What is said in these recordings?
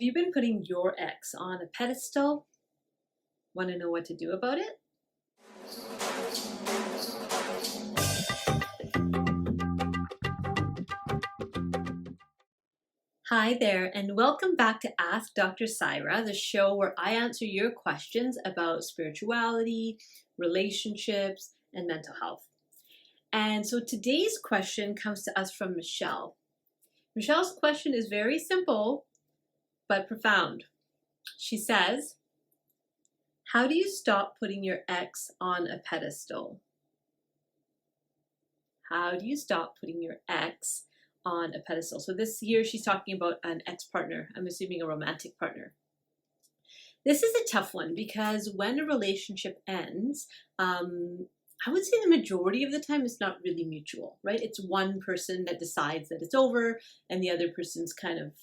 You been putting your ex on a pedestal? Want to know what to do about it? Hi there, and welcome back to Ask Dr. Saira, the show where I answer your questions about spirituality, relationships, and mental health. And so today's question comes to us from Michelle. Michelle's question is very simple but profound. She says, how do you stop putting your ex on a pedestal? How do you stop putting your ex on a pedestal? So this year she's talking about an ex-partner. I'm assuming a romantic partner. This is a tough one because when a relationship ends, I would say the majority of the time it's not really mutual, right? It's one person that decides that it's over and the other person's kind of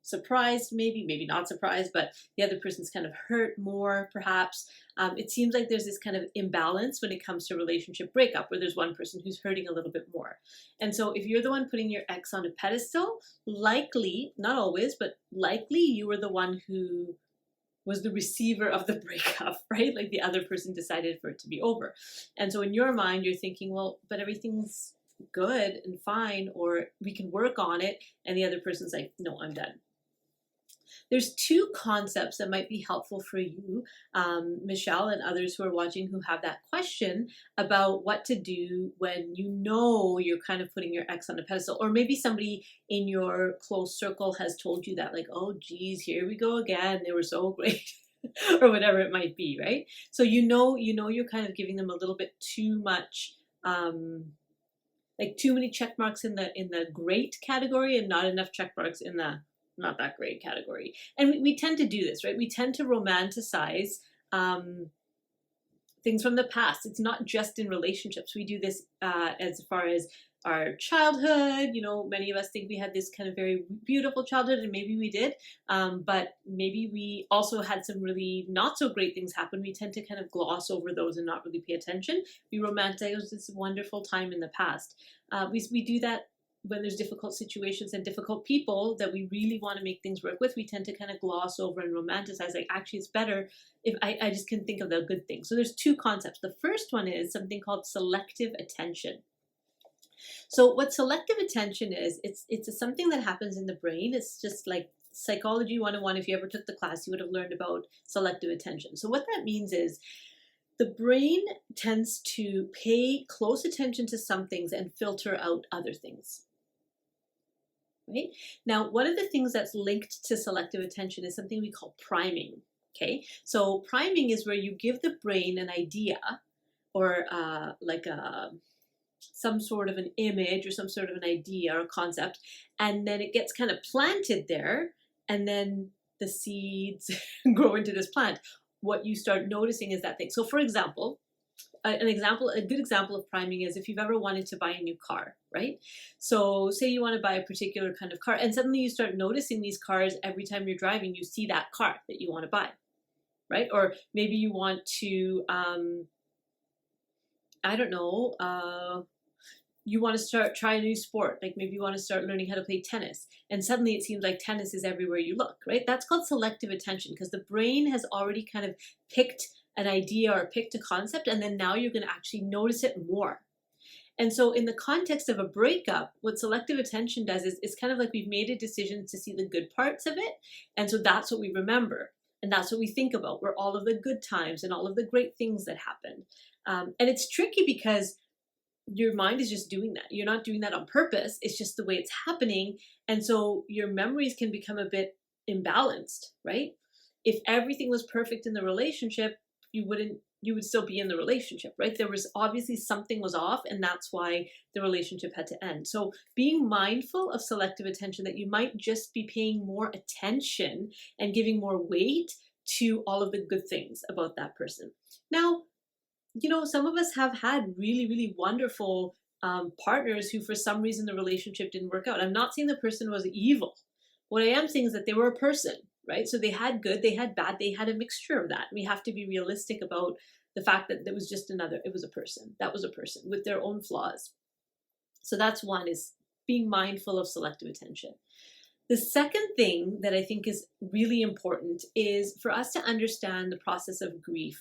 surprised, maybe not surprised, but the other person's kind of hurt more, perhaps. It seems like there's this kind of imbalance when it comes to relationship breakup, where there's one person who's hurting a little bit more. And so if you're the one putting your ex on a pedestal, likely, not always, but likely you were the one who was the receiver of the breakup, right? Like the other person decided for it to be over. And so in your mind, you're thinking, well, but everything's good and fine, or we can work on it. And the other person's like, no, I'm done. There's two concepts that might be helpful for you, Michelle, and others who are watching who have that question about what to do when you know you're kind of putting your ex on a pedestal, or maybe somebody in your close circle has told you that, like, oh, geez, here we go again. They were so great. Or whatever it might be, right? So you're kind of giving them a little bit too much, like too many check marks in the great category and not enough check marks in the not that great category. And we tend to do this, right? We tend to romanticize things from the past. It's not just in relationships. We do this as far as our childhood. You know, many of us think we had this kind of very beautiful childhood, and maybe we did, but maybe we also had some really not so great things happen. We tend to kind of gloss over those and not really pay attention. We romanticize this wonderful time in the past. We do that when there's difficult situations and difficult people that we really want to make things work with. We tend to kind of gloss over and romanticize, like, actually it's better if I just can think of the good things. So there's two concepts. The first one is something called selective attention. So what selective attention is, it's something that happens in the brain. It's just like Psychology 101. If you ever took the class, you would have learned about selective attention. So what that means is the brain tends to pay close attention to some things and filter out other things. Right? Now, one of the things that's linked to selective attention is something we call priming. Okay, so priming is where you give the brain an idea or some sort of an image or some sort of an idea or concept, and then it gets kind of planted there, and then the seeds grow into this plant. What you start noticing is that thing. So for example, a good example of priming is if you've ever wanted to buy a new car, right? So say you want to buy a particular kind of car, and suddenly you start noticing these cars every time you're driving. You see that car that you want to buy, right? Or maybe you want to, I don't know, you want to try a new sport. Like maybe you want to start learning how to play tennis, and suddenly it seems like tennis is everywhere you look, right? That's called selective attention, because the brain has already kind of picked an idea or picked a concept, and then now you're going to actually notice it more. And so in the context of a breakup, what selective attention does is it's kind of like we've made a decision to see the good parts of it, and so that's what we remember, and that's what we think about, where all of the good times and all of the great things that happened. And it's tricky because your mind is just doing that. You're not doing that on purpose. It's just the way it's happening. And so your memories can become a bit imbalanced, right? If everything was perfect in the relationship, you would still be in the relationship, right? There was obviously something was off, and that's why the relationship had to end. So being mindful of selective attention, that you might just be paying more attention and giving more weight to all of the good things about that person. Now, you know, some of us have had really, really wonderful partners who, for some reason, the relationship didn't work out. I'm not saying the person was evil. What I am saying is that they were a person, right? So they had good, they had bad, they had a mixture of that. We have to be realistic about the fact that it was just it was a person. That was a person with their own flaws. So that's one, is being mindful of selective attention. The second thing that I think is really important is for us to understand the process of grief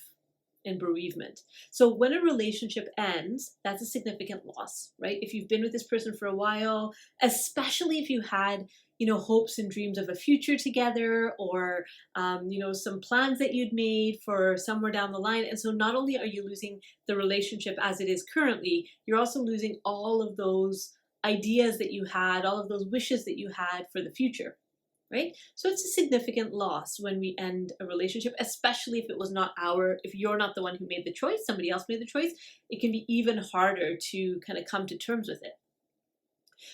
and bereavement. So when a relationship ends, that's a significant loss, right? If you've been with this person for a while, especially if you had, hopes and dreams of a future together, or, some plans that you'd made for somewhere down the line. And so not only are you losing the relationship as it is currently, you're also losing all of those ideas that you had, all of those wishes that you had for the future. Right? So it's a significant loss when we end a relationship, especially if it was not if you're not the one who made the choice, somebody else made the choice, it can be even harder to kind of come to terms with it.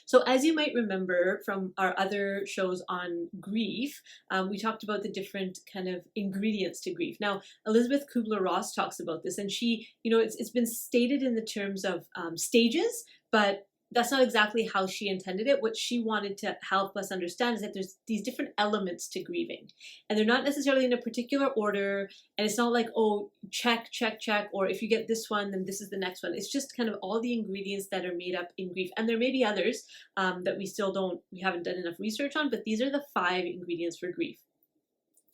So as you might remember from our other shows on grief, we talked about the different kind of ingredients to grief. Now, Elizabeth Kubler-Ross talks about this, and she, it's been stated in the terms of stages, but that's not exactly how she intended it. What she wanted to help us understand is that there's these different elements to grieving, and they're not necessarily in a particular order. And it's not like, oh, check, check, check, or if you get this one, then this is the next one. It's just kind of all the ingredients that are made up in grief. And there may be others that we haven't done enough research on, but these are the 5 ingredients for grief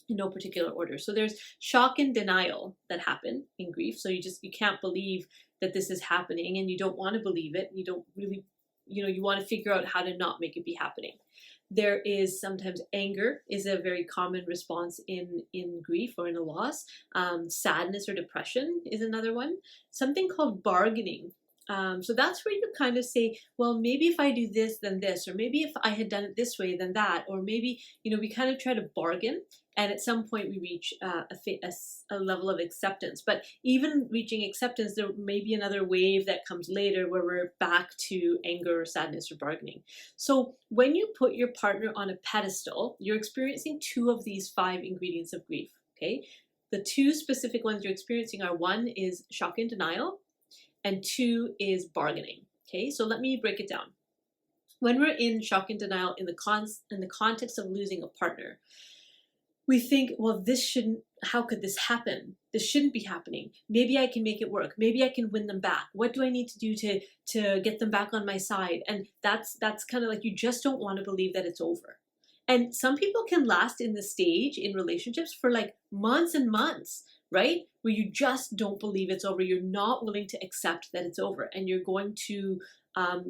in no particular order. So there's shock and denial that happen in grief. So you can't believe that this is happening, and you don't want to believe it. You don't really, you want to figure out how to not make it be happening. There is sometimes anger is a very common response in grief or in a loss. Sadness or depression is another one. Something called bargaining. So that's where you kind of say, well, maybe if I do this, then this, or maybe if I had done it this way, then that, or maybe, we kind of try to bargain. And at some point we reach a level of acceptance. But even reaching acceptance, there may be another wave that comes later where we're back to anger or sadness or bargaining. So when you put your partner on a pedestal, you're experiencing 2 of these 5 ingredients of grief, okay? The 2 specific ones you're experiencing are, 1 is shock and denial, and 2 is bargaining, okay? So let me break it down. When we're in shock and denial in the context of losing a partner, we think, well, how could this happen? This shouldn't be happening. Maybe I can make it work. Maybe I can win them back. What do I need to do to get them back on my side? And that's kind of like, you just don't want to believe that it's over. And some people can last in this stage in relationships for like months and months, right? Where you just don't believe it's over. You're not willing to accept that it's over. And you're going to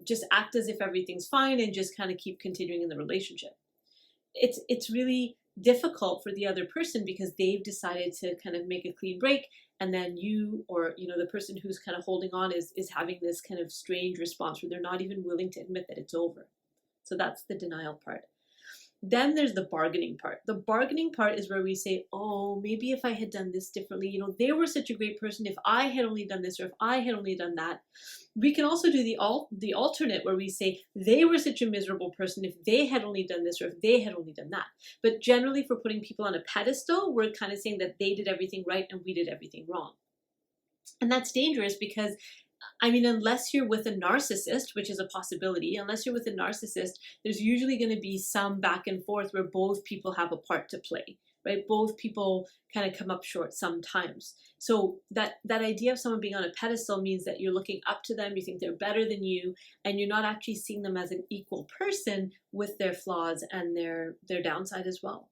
just act as if everything's fine and just kind of keep continuing in the relationship. It's really difficult for the other person because they've decided to kind of make a clean break, and then you, or the person who's kind of holding on is having this kind of strange response where they're not even willing to admit that it's over. So that's the denial part. Then there's the bargaining part. The bargaining part is where we say, oh, maybe if I had done this differently, they were such a great person, if I had only done this, or if I had only done that. We can also do the alternate where we say, they were such a miserable person, if they had only done this, or if they had only done that. But generally, for putting people on a pedestal, we're kind of saying that they did everything right and we did everything wrong. And that's dangerous because, unless you're with a narcissist, which is a possibility, unless you're with a narcissist, there's usually going to be some back and forth where both people have a part to play, right? Both people kind of come up short sometimes. So that idea of someone being on a pedestal means that you're looking up to them, you think they're better than you, and you're not actually seeing them as an equal person with their flaws and their downside as well,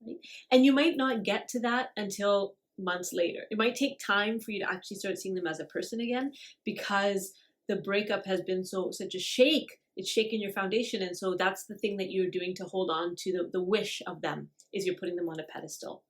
right? And you might not get to that until months later. It might take time for you to actually start seeing them as a person again, because the breakup has been such a shake. It's shaken your foundation, and so that's the thing that you're doing to hold on to the wish of them, is you're putting them on a pedestal.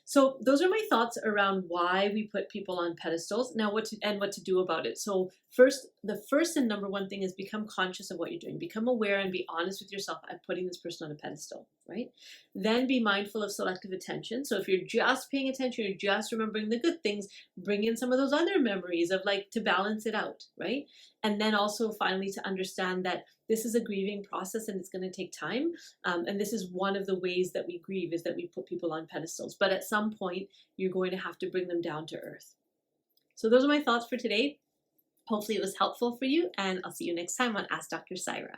So those are my thoughts around why we put people on pedestals. Now, what to do about it. So the first and number one thing is become conscious of what you're doing. Become aware and be honest with yourself. I'm putting this person on a pedestal, right? Then be mindful of selective attention. So if you're just paying attention, you're just remembering the good things, bring in some of those other memories of to balance it out, right? And then also finally to understand that this is a grieving process and it's going to take time. And this is one of the ways that we grieve, is that we put people on pedestals. But at some point, you're going to have to bring them down to earth. So those are my thoughts for today. Hopefully it was helpful for you, and I'll see you next time on Ask Dr. Saira.